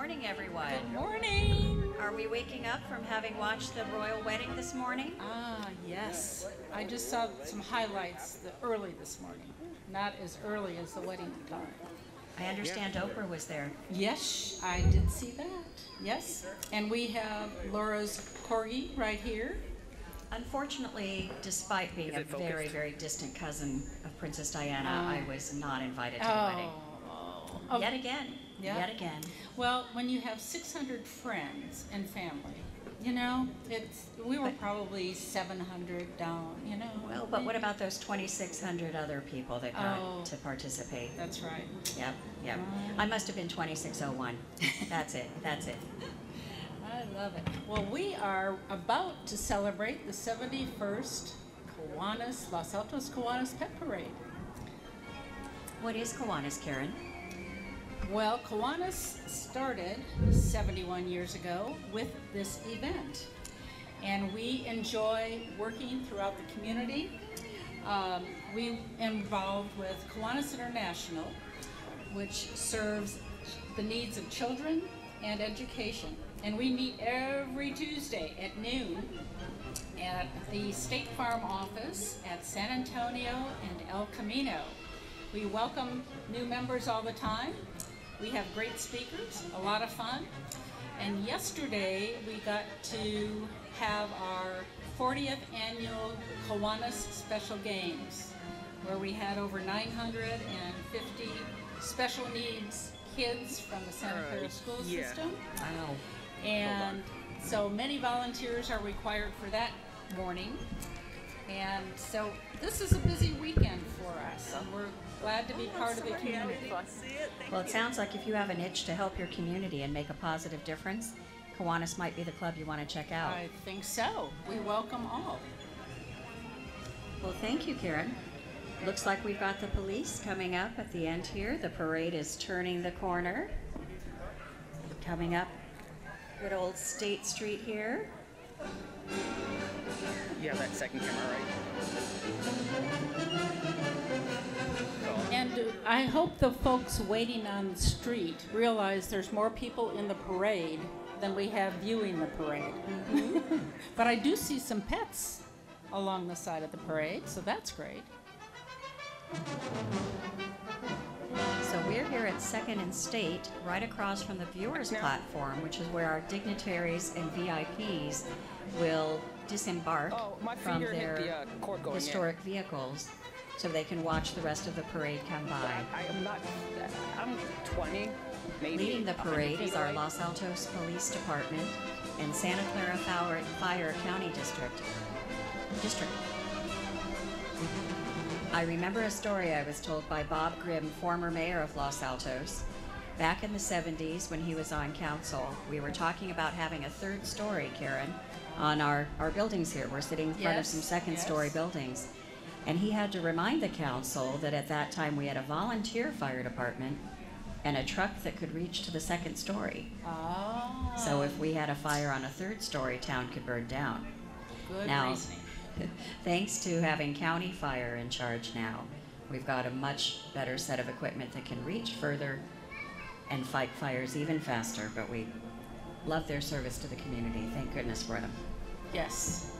morning, everyone. Good morning. Are we waking up from having watched the royal wedding this morning? Ah, yes. I just saw some highlights early this morning. Not as early as the wedding time. I understand Oprah was there. Yes, I did see that. Yes. And we have Laura's corgi right here. Unfortunately, despite being a very, very distant cousin of Princess Diana, I was not invited to the wedding. Yet again. Yeah. Yet again. Well, when you have 600 friends and family, you know, we were probably 700 down, you know. Well, but what about those 2,600 other people that got to participate? That's right. Yep, yep. I must have been 2601. That's it, that's it. I love it. Well, we are about to celebrate the 71st Kiwanis, Los Altos Kiwanis Pet Parade. What is Kiwanis, Karen? Well, Kiwanis started 71 years ago with this event, and we enjoy working throughout the community. We involved with Kiwanis International, which serves the needs of children and education. And we meet every Tuesday at noon at the State Farm office at San Antonio and El Camino. We welcome new members all the time. We have great speakers, a lot of fun. And yesterday we got to have our 40th annual Kiwanis Special Games, where we had over 950 special needs kids from the Santa Clara school system. Wow. And so many volunteers are required for that morning. And so this is a busy weekend for us, and we're glad to be part of the community. Well, it sounds like if you have an itch to help your community and make a positive difference, Kiwanis might be the club you want to check out. I think so. We welcome all. Well, thank you, Karen. Looks like we've got the police coming up at the end here. The parade is turning the corner. Coming up good old State Street here. You have that second camera, right? And I hope the folks waiting on the street realize there's more people in the parade than we have viewing the parade. But I do see some pets along the side of the parade, so that's great. So we're here at 2nd and State, right across from the viewers platform, which is where our dignitaries and VIPs will disembark from their historic vehicles so they can watch the rest of the parade come by. I'm 20, maybe. Leading the parade is our Los Altos Police Department and Santa Clara Fire County District. I remember a story I was told by Bob Grimm, former mayor of Los Altos. Back in the 70s when he was on council, we were talking about having a third story, Karen, on our buildings here. We're sitting in front of some second-story buildings. And he had to remind the council that at that time we had a volunteer fire department and a truck that could reach to the second story. Oh. So if we had a fire on a third story, town could burn down. Good reasoning. Thanks to having county fire in charge now, we've got a much better set of equipment that can reach further and fight fires even faster, but we love their service to the community. Thank goodness for them. Yes.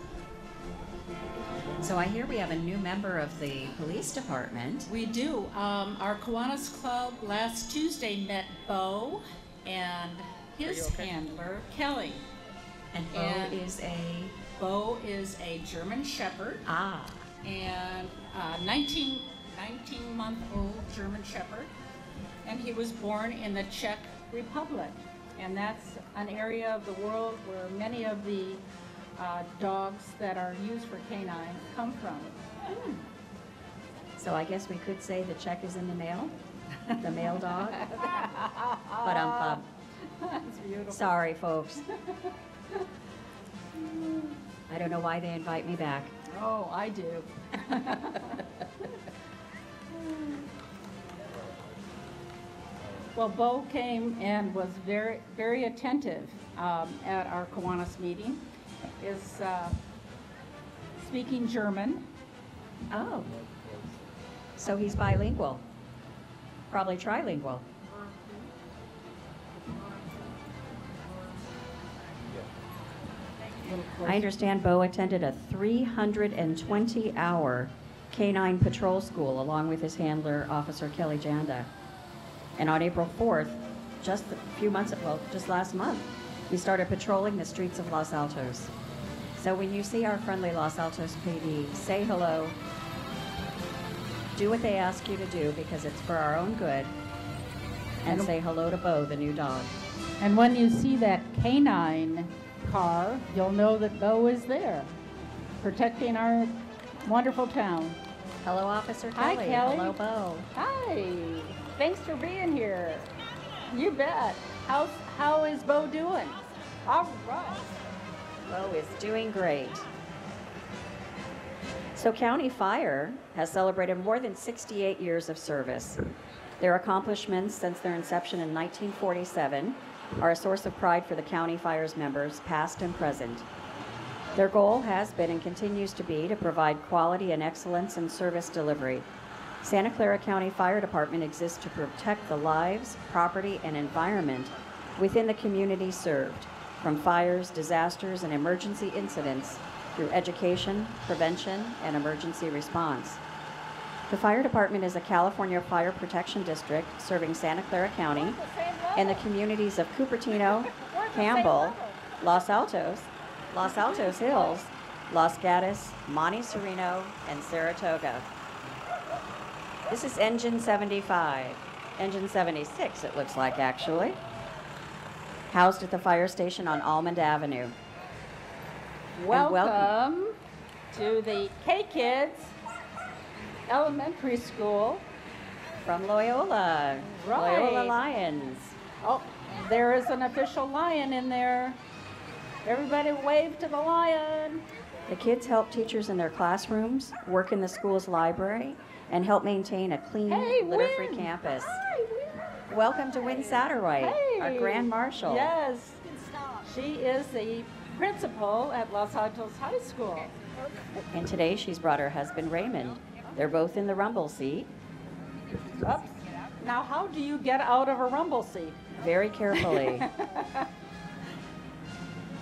So I hear we have a new member of the police department. We do. Our Kiwanis Club last Tuesday met Bo and his handler, Kelly. And Bo is a German Shepherd. Ah. And 19-month-old German Shepherd. And he was born in the Czech Republic. And that's an area of the world where many of the dogs that are used for canine come from. So I guess we could say the check is in the mail? The mail dog? But That's beautiful. sorry, folks. I don't know why they invite me back. Oh, I do. Well, Bo came and was very, very attentive at our Kiwanis meeting. Is speaking German. Oh. So he's bilingual. Probably trilingual. I understand Bo attended a 320-hour K-9 patrol school along with his handler, Officer Kelly Janda. And on April 4th, just last month, we started patrolling the streets of Los Altos. So when you see our friendly Los Altos PD, say hello, do what they ask you to do because it's for our own good, and say hello to Bo, the new dog. And when you see that K-9 car, you'll know that Bo is there, protecting our wonderful town. Hello, Officer Hi, Kelly. Kelly. Hello, Bo. Hi. Thanks for being here. You bet. How is Bo doing? All right. Bo is doing great. So County Fire has celebrated more than 68 years of service. Their accomplishments since their inception in 1947 are a source of pride for the County Fire's members, past and present. Their goal has been and continues to be to provide quality and excellence in service delivery. Santa Clara County Fire Department exists to protect the lives, property, and environment within the community served, from fires, disasters, and emergency incidents through education, prevention, and emergency response. The fire department is a California fire protection district serving Santa Clara County and the communities of Cupertino, Campbell, Los Altos Hills, Los Gatos, Monte Sereno, and Saratoga. This is Engine 75, Engine 76 it looks like actually, housed at the fire station on Almond Avenue. Welcome to the K-Kids Elementary School from Loyola, Right. Loyola Lions. Oh, there is an official lion in there. Everybody wave to the lion. The kids help teachers in their classrooms, work in the school's library, and help maintain a clean, litter-free campus. Hi, Win. Welcome to Win Satterwhite, Hey. our Grand Marshal. Yes. She is the principal at Los Altos High School. And today she's brought her husband Raymond. They're both in the rumble seat. Oops. Now, how do you get out of a rumble seat? Very carefully.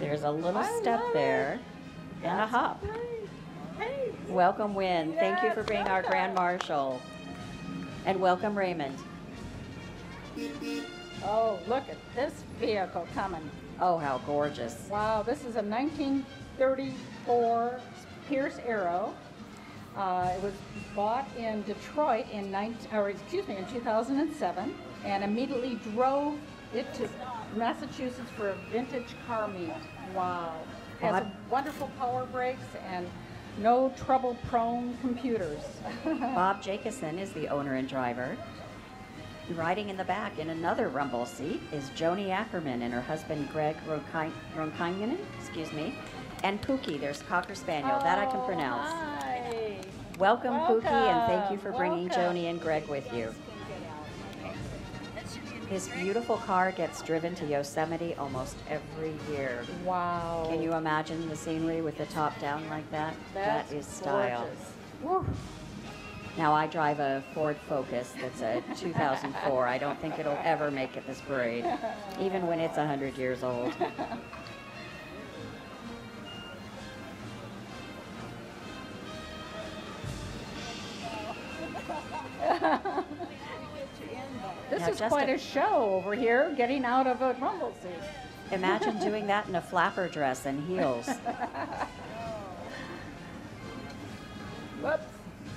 There's a little step there and a hop. Hey. Welcome, Win. Thank you for being our Grand Marshal. And welcome, Raymond. Oh, look at this vehicle coming. Oh, how gorgeous. Wow, this is a 1934 Pierce Arrow. It was bought in Detroit in 2007, and immediately drove it to Massachusetts for a vintage car meet. Wow. Has wonderful power brakes and no trouble-prone computers. Bob Jacobson is the owner and driver. Riding in the back in another rumble seat is Joni Ackerman and her husband Greg Ronkainen, and Pookie, their Cocker Spaniel, that I can pronounce. Hi. Welcome, Pookie, and thank you for bringing Joni and Greg with you. This beautiful car gets driven to Yosemite almost every year. Wow. Can you imagine the scenery with the top down like that? That's that is style. Gorgeous. Woo. Now I drive a Ford Focus that's a 2004. I don't think it'll ever make it this parade, even when it's 100 years old. This Now, is quite a show over here, getting out of a rumble seat. Imagine doing that in a flapper dress and heels. Whoops.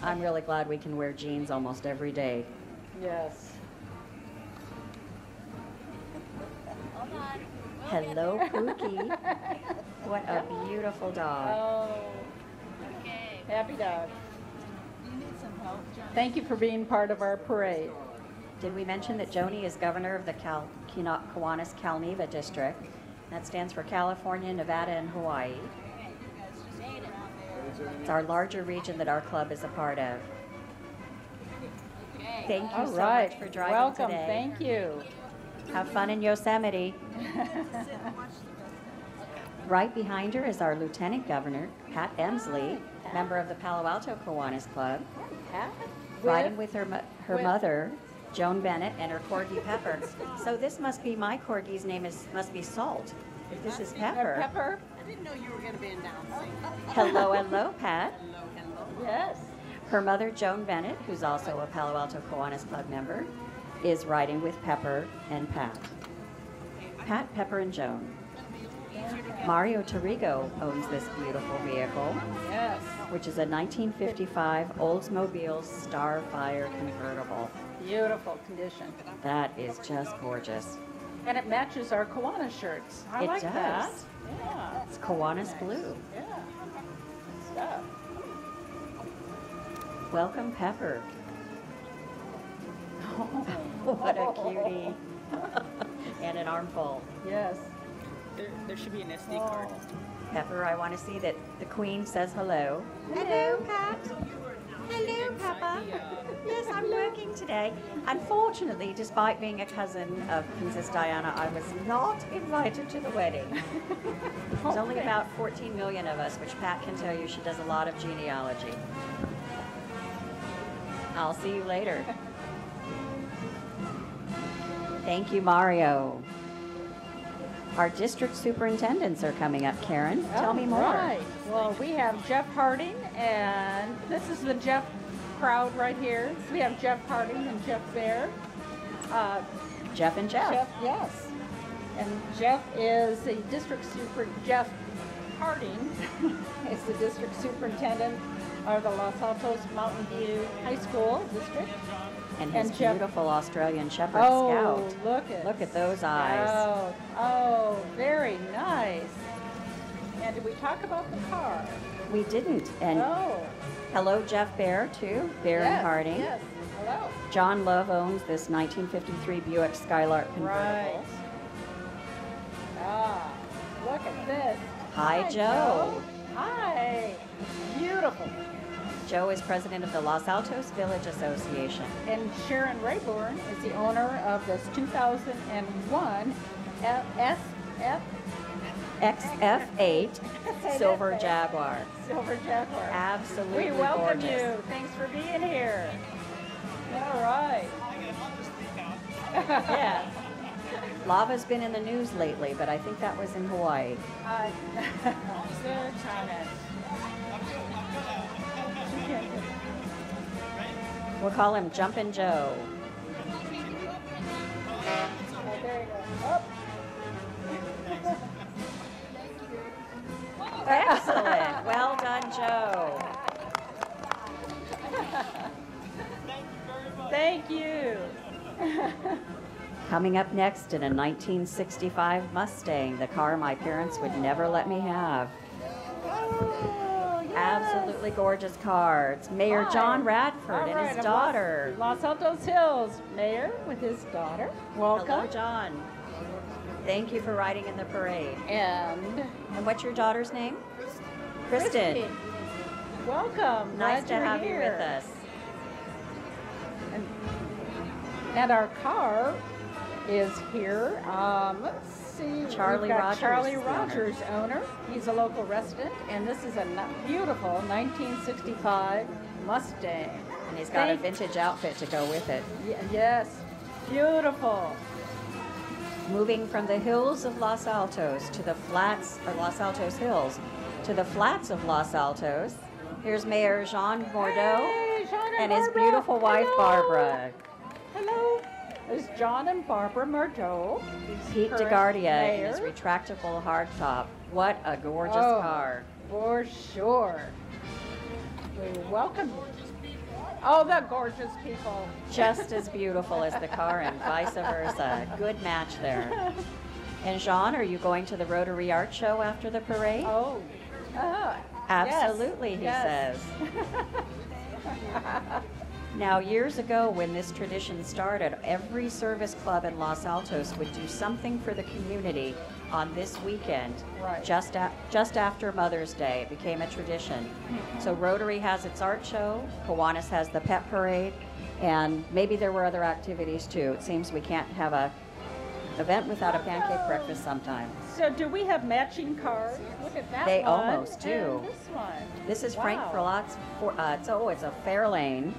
I'm really glad we can wear jeans almost every day. Yes. Hello, Pookie. What a beautiful dog. Oh. Okay. Happy dog. You need some help, John? Thank you for being part of our parade. Did we mention that Joni is governor of the Kiwanis Calneva district? That stands for California, Nevada, and Hawaii. It's our larger region that our club is a part of. Thank you so much for driving Welcome. today. Thank you. Have fun in Yosemite. Right behind her is our Lieutenant Governor, Pat Emsley, member of the Palo Alto Kiwanis Club, riding with her mother, Joan Bennett, and her corgi Pepper. So this must be my corgi's name must be Salt. This is Pepper. Pepper. I didn't know you were going to be announcing. Hello, hello, Pat. Hello, hello. Yes. Her mother, Joan Bennett, who's also a Palo Alto Kiwanis Club member, is riding with Pepper and Pat. Pat, Pepper, and Joan. Mario Torrigo owns this beautiful vehicle, Yes. which is a 1955 Oldsmobile Starfire convertible. Beautiful condition. That is just gorgeous. And it matches our Kiwanis shirts. I It like does. that. Yeah. It's Kiwanis blue. Yeah. Good stuff. Welcome, Pepper. What a cutie. And an armful. Yes. There should be an SD card. Pepper, I want to see that the Queen says hello. Hello, Pat. Hello, Peppa. Yes, I'm working today. Unfortunately, despite being a cousin of Princess Diana, I was not invited to the wedding. There's only about 14 million of us, which Pat can tell you she does a lot of genealogy. I'll see you later. Thank you, Mario. Our district superintendents are coming up, Karen. Tell me more. Right. Well, we have Jeff Harding, and this is the Jeff crowd right here. So we have Jeff Harding and Jeff Bear. Jeff and Jeff. Jeff, yes. And Jeff is the Jeff Harding is the district superintendent of the Los Altos Mountain View High School district. And his And Jeff- beautiful Australian Shepherd Oh, Scout. Look at those eyes. Oh, very nice. And did we talk about the car? We didn't. And Oh, hello, Jeff Bear, too. Bear and yes, Harding. Yes, hello. John Love owns this 1953 Buick Skylark convertible. Right. Ah, look at this. Hi, Joe. Hi. Beautiful. Joe is president of the Los Altos Village Association. And Sharon Rayburn is the owner of this 2001 SF XF8 Silver Jaguar. Silver Jaguar. Absolutely We welcome gorgeous. you. Thanks for being here. All right. Yeah. Lava's been in the news lately, but I think that was in Hawaii. Good comment. We'll call him Jumpin' Joe. Oh, there you go. Oh. Excellent. Well done, Joe. Thank you. Coming up next in a 1965 Mustang, the car my parents would never let me have. Oh, yes. Absolutely gorgeous car. It's Mayor Hi. John Radford All and right, his of daughter. Los Altos Hills Mayor with his daughter. Welcome. Hello, John. Thank you for riding in the parade. And And what's your daughter's name? Kristen. Christy. Welcome. Nice Glad to you're have you here. with us. And our car is here. Let's see. Charlie We've got Rogers Charlie is the owner. Rogers, owner. He's a local resident, and this is a beautiful 1965 Mustang. And he's got a Thank- vintage outfit to go with it. Yes, beautiful. Moving from the hills of Los Altos to the flats, or Los Altos Hills, to the flats of Los Altos, here's Mayor Jean Gordo Hey, John and his Barbara. beautiful wife, Hello. Barbara. Hello. There's John and Barbara Murdo. Pete Current DeGardia in mayor. his retractable hardtop. What a gorgeous Oh, car. For sure. We welcome you. Oh, the gorgeous people. Just as beautiful as the car and vice versa. Good match there. And Jean, are you going to the Rotary Art Show after the parade? Oh. Absolutely, yes. he says. Now, years ago when this tradition started, every service club in Los Altos would do something for the community on this weekend, Right. just after Mother's Day. It became a tradition. So Rotary has its art show, Kiwanis has the pet parade, and maybe there were other activities too. It seems we can't have a event without a pancake breakfast sometime. So do we have matching cars? Look at that They one. almost do. And this one. This is Frank Wow. Frolot's, it's a Fairlane.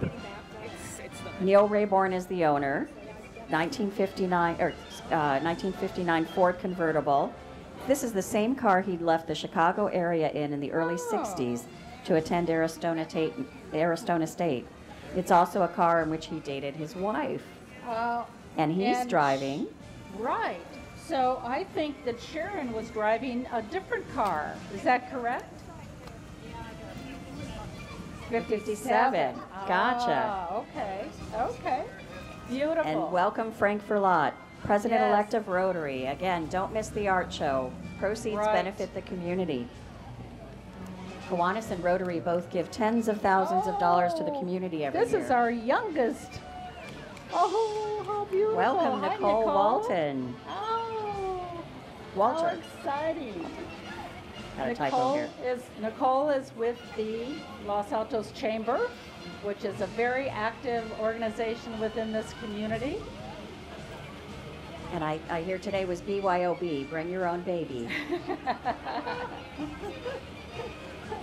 It's the Neil Rayborn is the owner. 1959 Ford convertible. This is the same car he'd left the Chicago area in the early 60s to attend Arizona State. It's also a car in which he dated his wife. And he's driving. Right. So I think that Sharon was driving a different car. Is that correct? 57. Gotcha. Okay. Okay. Beautiful. And welcome Frank Verlot, President-elect of Rotary. Again, don't miss the art show. Proceeds benefit the community. Kiwanis and Rotary both give tens of thousands of dollars to the community every year. This is our youngest. Oh, how beautiful. Welcome, Hi, Nicole Walton. Oh, Walter. how exciting. Got a typo here. Nicole is with the Los Altos Chamber, which is a very active organization within this community. And I hear today was BYOB, bring your own baby.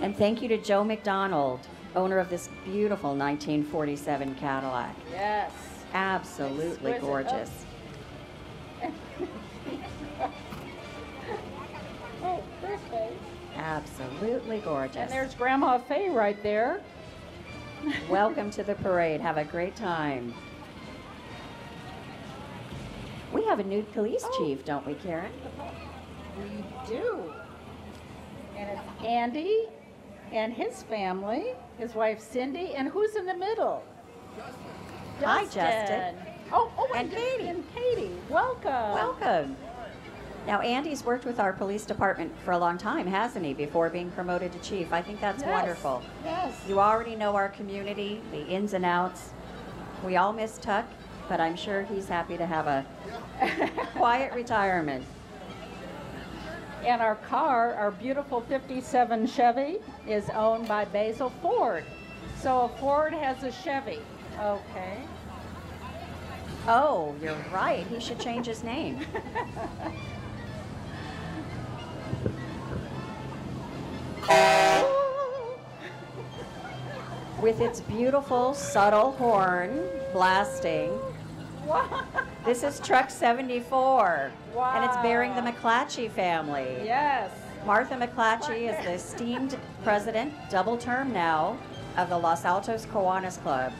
And thank you to Joe McDonald, owner of this beautiful 1947 Cadillac. Yes. Absolutely Exquisite. gorgeous. Oh, birthday. Absolutely gorgeous. And there's Grandma Faye right there. Welcome to the parade. Have a great time. We have a new police chief, don't we, Karen? We do. And it's Andy and his family, his wife Cindy, and who's in the middle? Hi, Justin. Oh, And Katie. And Katie, welcome. Welcome. Now, Andy's worked with our police department for a long time, hasn't he, before being promoted to chief? I think that's wonderful. Yes. You already know our community, the ins and outs. We all miss Tuck, but I'm sure he's happy to have a quiet retirement. And our car, our beautiful 57 Chevy, is owned by Basil Ford. So a Ford has a Chevy. Okay. Oh, you're right. He should change his name. With its beautiful, subtle horn blasting. This is Truck 74. Wow. And it's bearing the McClatchy family. Yes. Martha McClatchy is the esteemed president, double term now, of the Los Altos Kiwanis Club.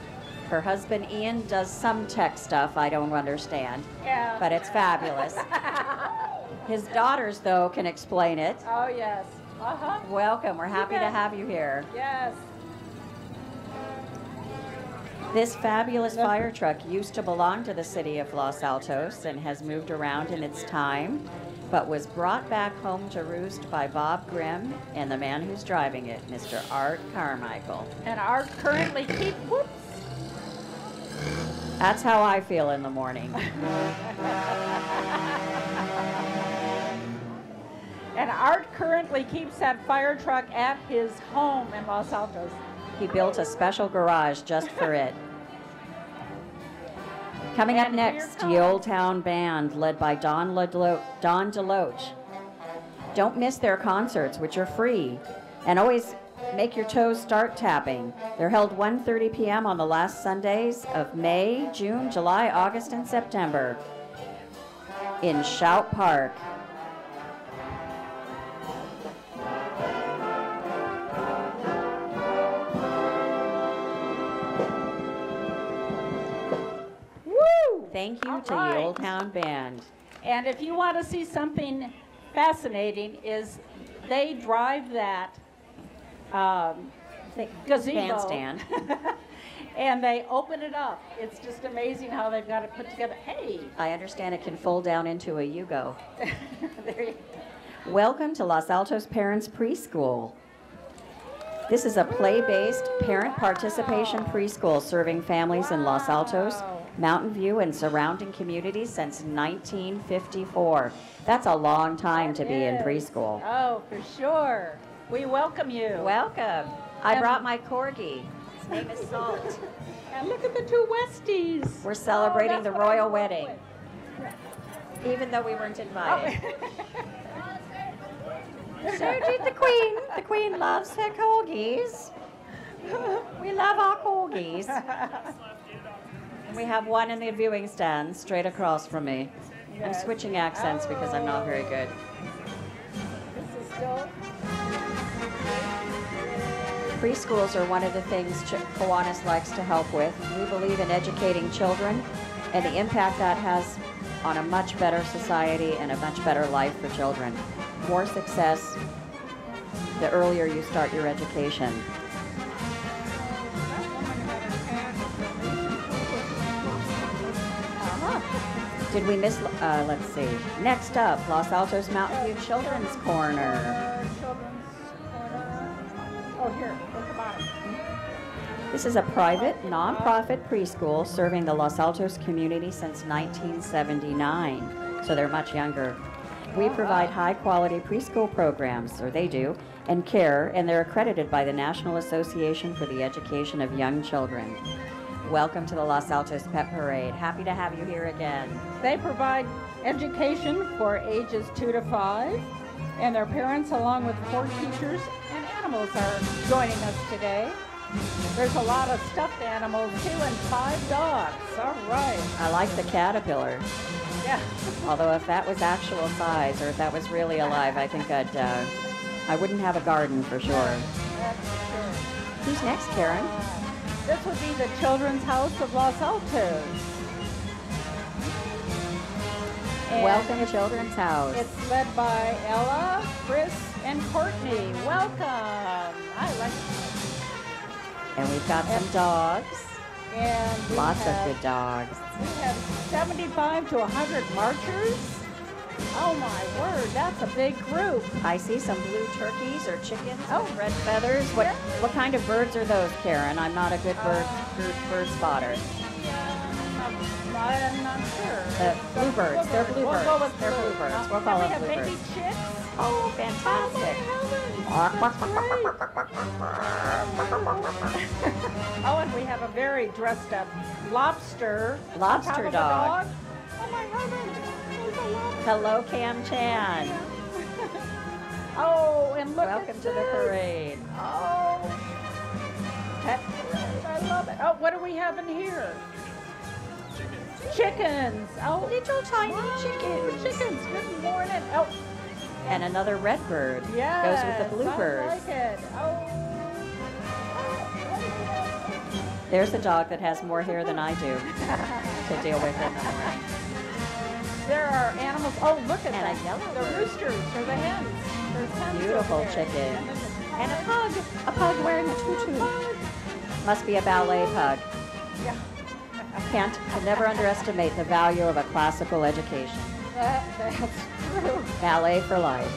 Her husband Ian does some tech stuff I don't understand, but it's fabulous. His daughters, though, can explain it. Oh, yes. Welcome. We're happy to have you here. Yes. This fabulous fire truck used to belong to the city of Los Altos and has moved around in its time, but was brought back home to roost by Bob Grimm and the man who's driving it, Mr. Art Carmichael. And Art currently That's how I feel in the morning. And Art currently keeps that fire truck at his home in Los Altos. He built a special garage just for it. Coming up next, the Old Town Band, led by Don DeLoach. Don't miss their concerts, which are free. And always make your toes start tapping. They're held 1:30 p.m. on the last Sundays of May, June, July, August, and September in Shout Park. Thank you to the Old Town Band. And if you want to see something fascinating, is they drive that gazebo Bandstand. and they open it up. It's just amazing how they've got it put together. Hey! I understand it can fold down into a Yugo. There you go. Welcome to Los Altos Parents Preschool. This is a play-based parent participation preschool serving families in Los Altos, Mountain View, and surrounding communities since 1954. That's a long time to be in preschool. Oh, for sure. We welcome you. Welcome. I brought my corgi. His name is Salt. And look at the two Westies. We're celebrating Oh, the that's what I royal grew up wedding, with. even though we weren't invited. Oh. So did the Queen. The Queen loves her corgis. We love our corgis. And we have one in the viewing stand straight across from me. I'm switching accents because I'm not very good. This is still. Preschools are one of the things Kiwanis likes to help with. We believe in educating children and the impact that has on a much better society and a much better life for children. More success the earlier you start your education. Did we miss, let's see. Next up, Los Altos Mountain View Children's Corner. Oh, here, at the bottom. This is a private, nonprofit preschool serving the Los Altos community since 1979, so they're much younger. We provide high-quality preschool programs, or they do, and care, and they're accredited by the National Association for the Education of Young Children. Welcome to the Los Altos Pet Parade. Happy to have you here again. They provide education for ages 2 to 5, and their parents, along with 4 teachers and animals, are joining us today. There's a lot of stuffed animals, too, and 5 dogs. All right. I like the caterpillar. Yeah. Although if that was actual size, or if that was really alive, I think I wouldn't have a garden for sure. That's for sure. Who's next, Karen? This would be the Children's House of Los Altos. And Welcome to Children's House. It's led by Ella, Chris, and Courtney. Welcome. I like it. And we've got some dogs. And we Lots have, of good dogs. We have 75 to 100 marchers. Oh my word, that's a big group. I see some blue turkeys or chickens Oh. with red feathers. What kind of birds are those, Karen? I'm not a good bird spotter. I'm not sure. Bluebirds. They're We'll bluebirds. go with They're blue. bluebirds. We'll call we them have bluebirds. baby chicks. Oh, fantastic. Oh, and we have a very dressed up lobster. Lobster on top of a dog. Oh my heavens. There's a lobster. Hello, Cam Chan. Oh, and look Welcome at to the this. parade. Oh. Pet parade. I love it. Oh, what do we have in here? Chickens. Oh, Little tiny chickens. Chickens. Good morning. Oh, And another red bird yes. goes with the bluebirds. I like it. Oh. There's a dog that has more hair than I do to deal with it. There are animals. Oh, look at And a them. yellow The bird. roosters or the hens. There's hens Beautiful over there. chickens. And a pug wearing a tutu. Must be a ballet pug. Yeah. Can never underestimate the value of a classical education. That's true. Ballet for life.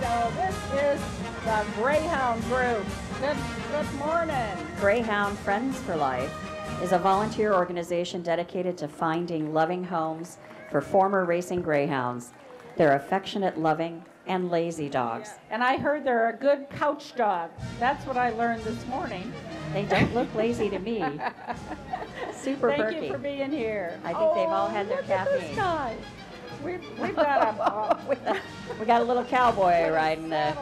So this is the Greyhound group. Good morning. Greyhound Friends for Life is a volunteer organization dedicated to finding loving homes for former racing greyhounds. They're affectionate, loving, and lazy dogs. And I heard they're a good couch dog. That's what I learned this morning. They don't look lazy to me. Super Thank perky. you for being here. I think they've all had their look at this caffeine. guy. We've got a We got a little cowboy riding the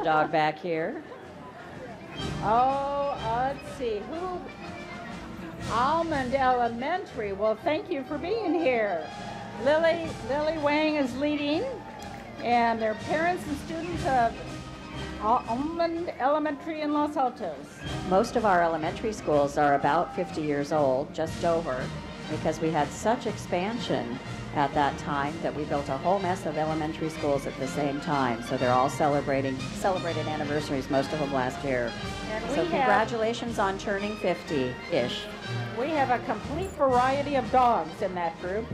dog back here. Oh, let's see. Who? Almond Elementary. Well, thank you for being here. Lily Wang is leading, and they're parents and students of Almond Elementary in Los Altos. Most of our elementary schools are about 50 years old, just over, because we had such expansion at that time that we built a whole mess of elementary schools at the same time. So they're all celebrated anniversaries, most of them last year. And So we congratulations on turning 50-ish. We have a complete variety of dogs in that group.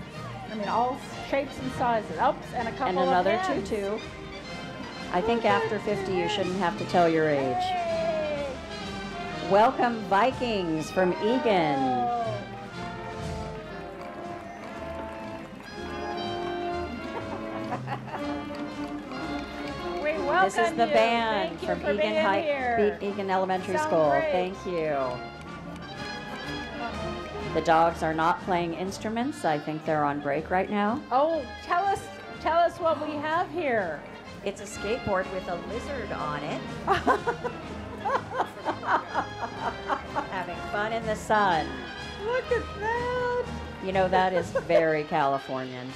I mean, all shapes and sizes. Oops, and a couple And another of hens. tutu. I think after 50 you shouldn't have to tell your age. Hey. Welcome Vikings from Egan. Oh. We welcome This is the you. band Thank you from for being Egan here. Egan Elementary Sound School. great. Thank you. The dogs are not playing instruments. I think they're on break right now. Oh, tell us what we have here. It's a skateboard with a lizard on it. Having fun in the sun. Look at that. You know, that is very Californian.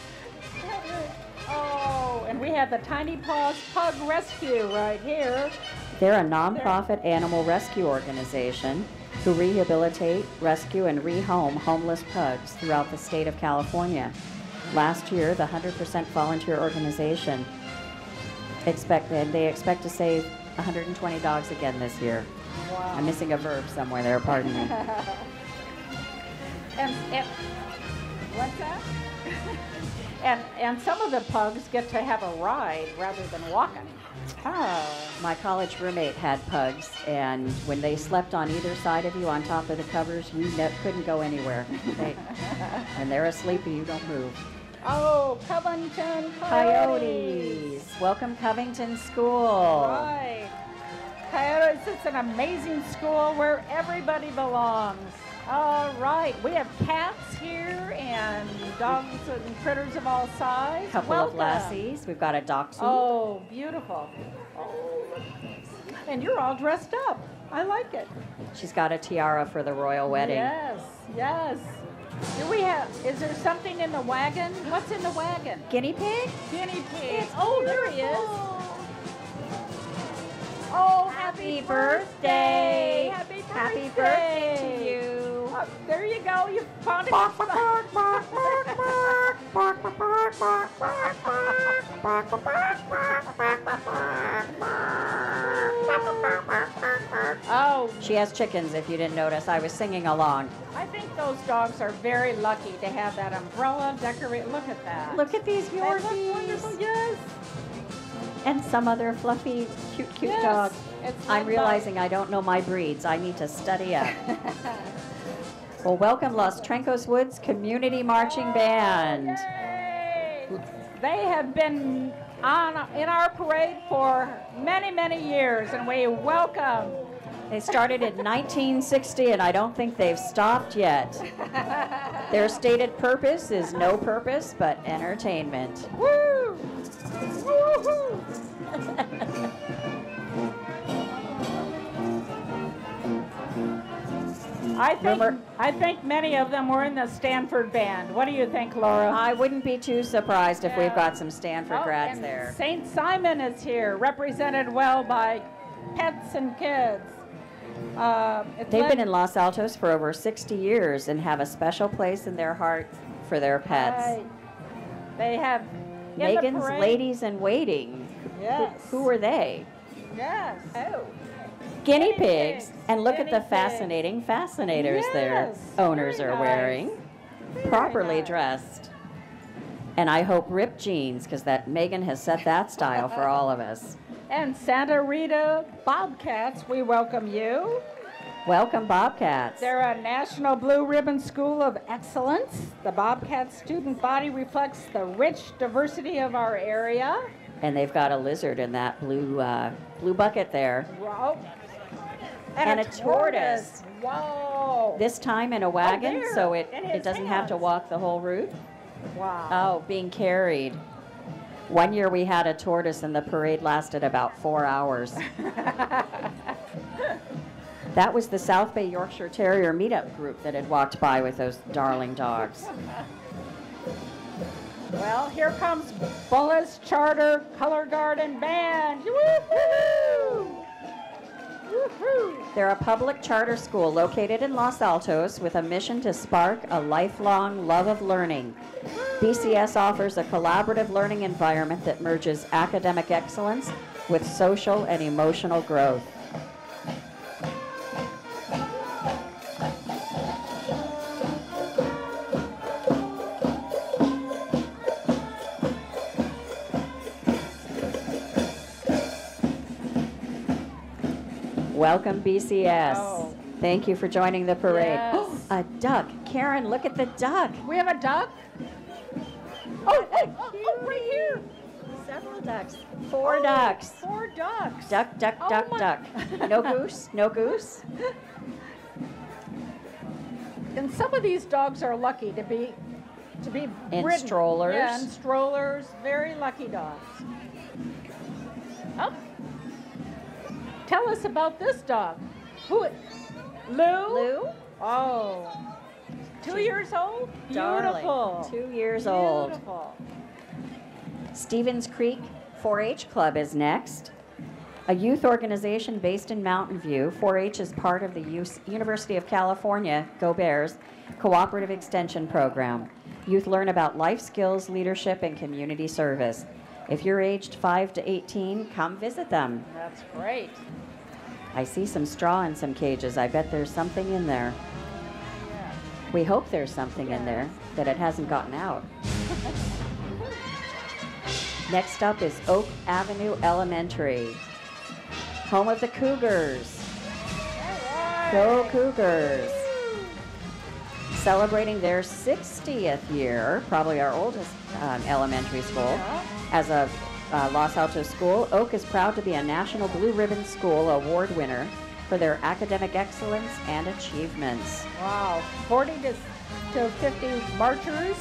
Oh, and we have the Tiny Paws Pug Rescue right here. They're a nonprofit animal rescue organization who rehabilitate, rescue, and rehome homeless pugs throughout the state of California. Last year, the 100% volunteer organization they expect to save 120 dogs again this year. Wow. I'm missing a verb somewhere there, pardon me. and what's that? and some of the pugs get to have a ride rather than walking. Oh. My college roommate had pugs, and when they slept on either side of you on top of the covers, you couldn't go anywhere. And they're asleep and you don't move. Oh, Covington Coyotes. Welcome, Covington School. Right. Coyotes, it's an amazing school where everybody belongs. All right. We have cats here and dogs and critters of all sizes. Couple of lassies. We've got a dachshund. Oh, beautiful. Oh, and you're all dressed up. I like it. She's got a tiara for the royal wedding. Yes, yes. Is there something in the wagon? What's in the wagon? Guinea pig? Guinea pig. Oh, there he is. Oh, happy birthday. Happy birthday to you. Oh, there you go. You found it. Oh, she has chickens, if you didn't notice. I was singing along. I think those dogs are very lucky to have that umbrella decorate. Look at that. Look at these They look Yorkies. wonderful. Yes. And some other fluffy, cute Yes. dogs. It's I'm led realizing I don't know my breeds. I need to study up. Well, welcome Los Trencos Woods Community Marching Band. Yay. They have been in our parade for many, many years, and we welcome. They started in 1960, and I don't think they've stopped yet. Their stated purpose is no purpose but entertainment. Woo! Woo-hoo! I think many of them were in the Stanford Band. What do you think, Laura? I wouldn't be too surprised if we've got some Stanford grads and there. St. Simon is here, represented well by pets and kids. They've been in Los Altos for over 60 years and have a special place in their heart for their pets. Right. They have Megan's Ladies in Waiting. Yes. Who are they? Yes. Oh. Guinea pigs. And look at Guinea the pigs. fascinating fascinators their Yes, owners very are nice. wearing. Very Properly nice. dressed. And I hope ripped jeans, because that Megan has set that style for all of us. And Santa Rita Bobcats, we welcome you. Welcome, Bobcats. They're a National Blue Ribbon School of Excellence. The Bobcat student body reflects the rich diversity of our area. And they've got a lizard in that blue bucket there. Wow. And a tortoise. Whoa. This time in a wagon, there, so in it his doesn't have to hands. walk the whole route. Wow. Oh, being carried. One year we had a tortoise and the parade lasted about 4 hours. That was the South Bay Yorkshire Terrier meetup group that had walked by with those darling dogs. Well, here comes BCS Charter Color Garden Band. Woo-hoo! Woo-hoo! They're a public charter school located in Los Altos with a mission to spark a lifelong love of learning. BCS offers a collaborative learning environment that merges academic excellence with social and emotional growth. Welcome, BCS. Oh. Thank you for joining the parade. Yes. A duck. Karen, look at the duck. We have a duck? Oh, right here. Several ducks. Four ducks. 4 ducks. Duck, duck, Oh duck, my- duck. No goose? No goose? And some of these dogs are lucky to be In ridden. strollers. Yeah, in strollers. Very lucky dogs. Oh. Tell us about this dog. Lou? Lou? Oh. 2 years old? Darling. Beautiful. 2 years old. Beautiful. Stevens Creek 4-H Club is next. A youth organization based in Mountain View, 4-H is part of the University of California, Go Bears, Cooperative Extension Program. Youth learn about life skills, leadership, and community service. If you're aged 5 to 18, come visit them. That's great. I see some straw in some cages. I bet there's something in there. Yeah. We hope there's something in there, that it hasn't gotten out. Next up is Oak Avenue Elementary, home of the Cougars. Go Cougars. Celebrating their 60th year, probably our oldest elementary school. As of Los Altos School, Oak is proud to be a National Blue Ribbon School Award winner for their academic excellence and achievements. Wow. 40 to 50 marchers.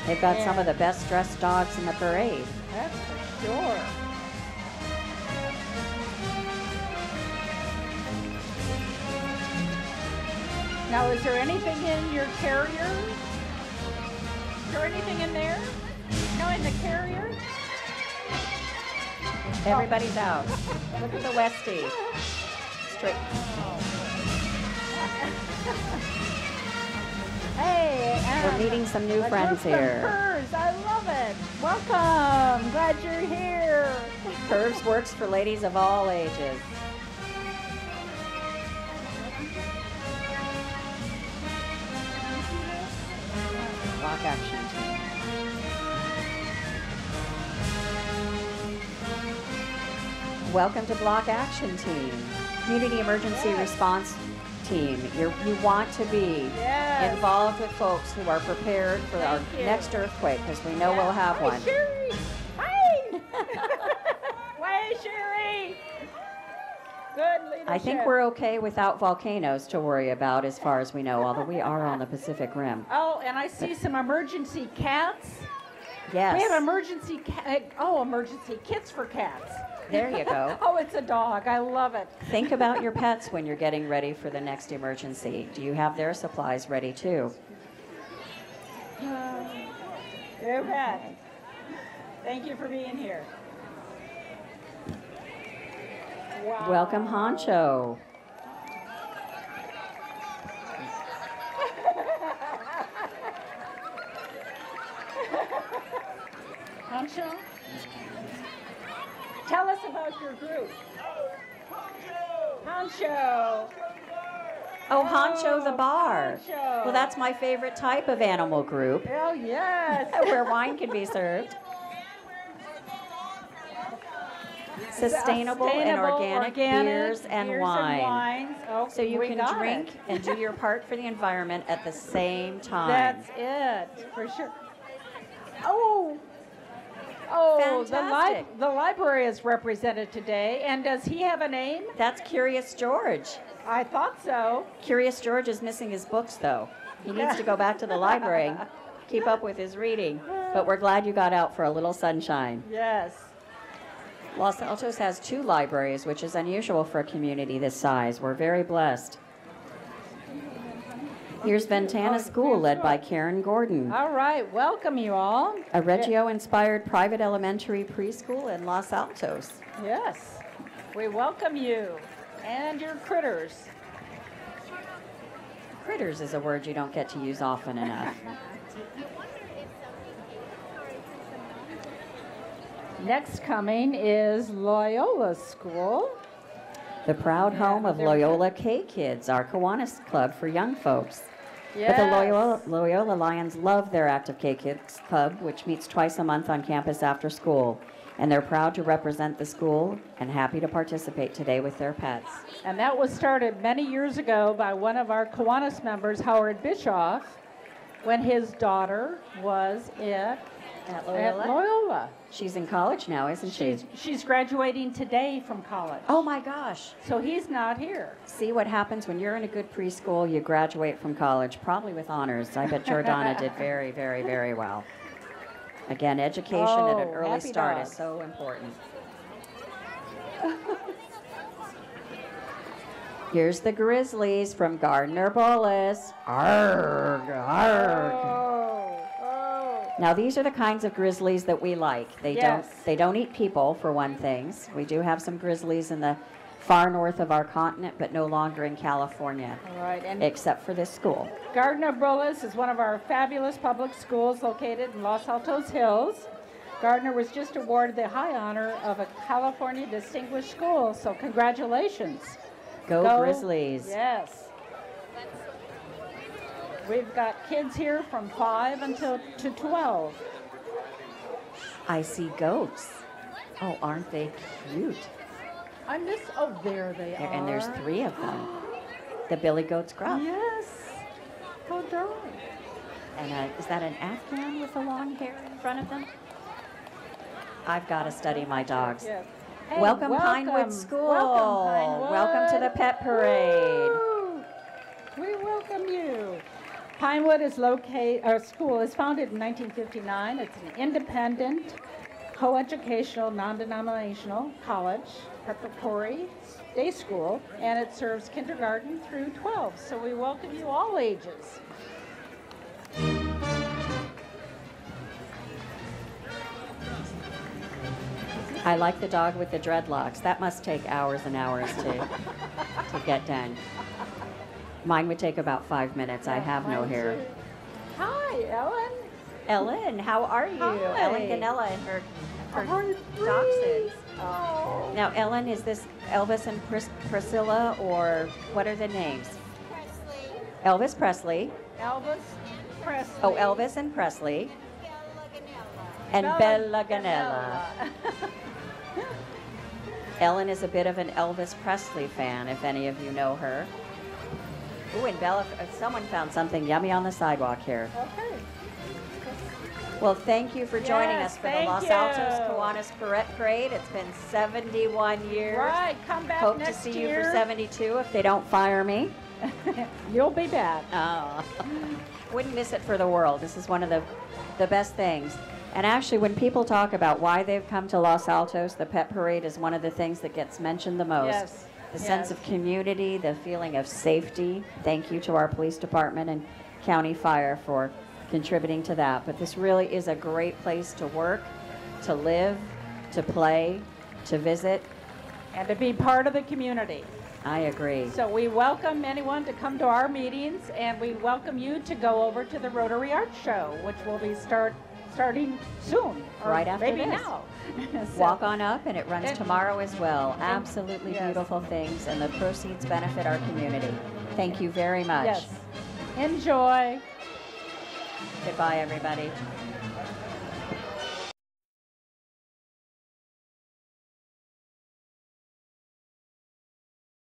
They've got some of the best dressed dogs in the parade. That's for sure. Now, is there anything in your carrier? Is there anything in there? No, in the carrier? Everybody's out. Look at the Westie. Straight. Hey, We're meeting some new friends group from here. Curves. I love it. Welcome. Glad you're here. Curves works for ladies of all ages. Block action team. Welcome to Block Action Team, Community Emergency Response Team. You want to be Yes. involved with folks who are prepared for our Thank you. next earthquake, because we know we'll have Hi, one. Sherry. Hi. Hi, Sherry. Good leadership. I think we're okay without volcanoes to worry about as far as we know, although we are on the Pacific Rim. Oh, and I see some emergency cats. Yes. We have emergency emergency kits for cats. There you go. Oh, it's a dog. I love it. Think about your pets when you're getting ready for the next emergency. Do you have their supplies ready too? Good pet. Thank you for being here. Wow. Welcome, Honcho. Honcho? Tell us about your group. Honcho. Oh, Honcho the bar. Honcho. Well, that's my favorite type of animal group, Oh, yes. where wine can be served. Sustainable and organic beers and wine. wines. Oh, So you we can got drink it. and do your part for the environment at the same time. That's it, for sure. Oh, Fantastic. the library is represented today, and does he have a name? That's Curious George. I thought so. Curious George is missing his books, though. He needs to go back to the library and keep up with his reading. But we're glad you got out for a little sunshine. Yes. Los Altos has 2 libraries, which is unusual for a community this size. We're very blessed. Here's Ventana School, led by Karen Gordon, All right, welcome you all. a Reggio-inspired private elementary preschool in Los Altos. Yes, we welcome you and your critters. Critters is a word you don't get to use often enough. Next coming is Loyola School. The proud home of Loyola K-Kids, our Kiwanis club for young folks. Yes. But the Loyola Lions love their Active K-Kids Club, which meets twice a month on campus after school. And they're proud to represent the school and happy to participate today with their pets. And that was started many years ago by one of our Kiwanis members, Howard Bischoff, when his daughter was At at Loyola. She's in college now, isn't she? She's graduating today from college. Oh my gosh. So he's not here. See what happens when you're in a good preschool, you graduate from college, probably with honors. I bet Jordana did very, very, very well. Again, education at an early happy start dogs. is so important. Here's the Grizzlies from Gardner Bullis. Arrgh, arrgh. Oh. Now these are the kinds of grizzlies that we like. They don't eat people, for one thing. We do have some grizzlies in the far north of our continent, but no longer in California. All right, and except for this school. Gardner Bullis is one of our fabulous public schools located in Los Altos Hills. Gardner was just awarded the high honor of a California Distinguished School, so congratulations. Go Grizzlies. Yes. We've got kids here from 5 until to 12. I see goats. Oh, aren't they cute? Oh, there they are. And there's 3 of them. The Billy Goat's Gruff. Yes. How darling. And is that an Afghan with the long hair in front of them? I've got to study my dogs. Yes. Hey, welcome Pinewood School. Welcome, Pinewood. Welcome to the pet parade. Woo. We welcome you. Pinewood is our school is founded in 1959. It's an independent, co-educational, non-denominational college, preparatory day school, and it serves kindergarten through 12. So we welcome you all ages. I like the dog with the dreadlocks. That must take hours and hours to get done. Mine would take about 5 minutes. I have no hair. Too. Hi, Ellen. Ellen, how are you? Hi. Ellen Ganella and her dachshunds. Oh. Now, Ellen, is this Elvis and Priscilla, or what are the names? Presley. Elvis Presley. Elvis Presley. Oh, Elvis and Presley. And Bella Ganella. Ellen is a bit of an Elvis Presley fan, if any of you know her. Ooh, and Bella, someone found something yummy on the sidewalk here. Okay. Well, thank you for joining Yes, us for the thank Los you. Altos Kiwanis Barrette Parade. It's been 71 years. Right, come back Hope next to see year. you for 72 if they don't fire me. You'll be back. Oh, wouldn't miss it for the world. This is one of the best things. And actually, when people talk about why they've come to Los Altos, the pet parade is one of the things that gets mentioned the most. Yes. The sense of community, the feeling of safety. Thank you to our police department and county fire for contributing to that. But this really is a great place to work, to live, to play, to visit. And to be part of the community. I agree. So we welcome anyone to come to our meetings, and we welcome you to go over to the Rotary Art Show, which will be starting soon. Or Right after maybe this. now. So- Walk on up, and it runs And- tomorrow as well. Absolutely yes. beautiful things, and the proceeds benefit our community. Thank you very much. Yes. Enjoy. Goodbye, everybody.